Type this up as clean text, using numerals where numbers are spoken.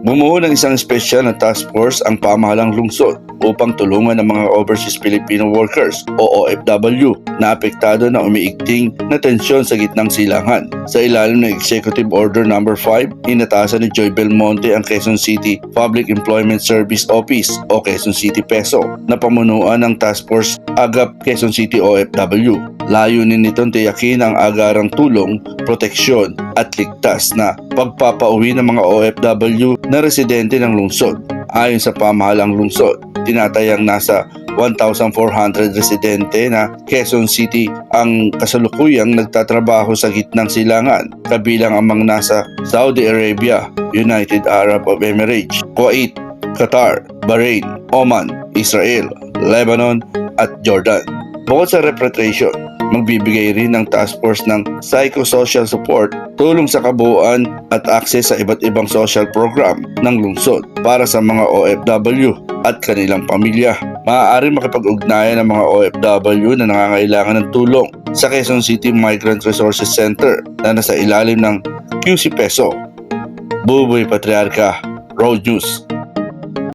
Bumuo ng isang espesyal na task force ang pamahalang lungsod upang tulungan ang mga overseas Filipino workers o OFW na apektado ng umiigting na tensyon sa gitnang silangan. Sa ilalim ng Executive Order No. 5, inatasan ni Joy Belmonte ang Quezon City Public Employment Service Office o Quezon City PESO na pamunuan ng Task Force Agap Quezon City OFW. Layunin nitong tiyakin ang agarang tulong, proteksyon at ligtas na pagpapauwi ng mga OFW na residente ng lungsod. Ayon sa pamahalang lungsod, tinatayang nasa 1,400 residente na Quezon City ang kasalukuyang nagtatrabaho sa gitnang silangan, kabilang ang mga nasa Saudi Arabia, United Arab Emirates, Kuwait, Qatar, Bahrain, Oman, Israel, Lebanon at Jordan. Bukod sa repatriation, magbibigay rin ng task force ng psychosocial support, tulong sa kabuuan at access sa iba't ibang social program ng lungsod para sa mga OFW at kanilang pamilya. Maaari makipag-ugnayan ng mga OFW na nangangailangan ng tulong sa Quezon City Migrant Resources Center na nasa ilalim ng QC PESO. Buboy Patriarca, Road News.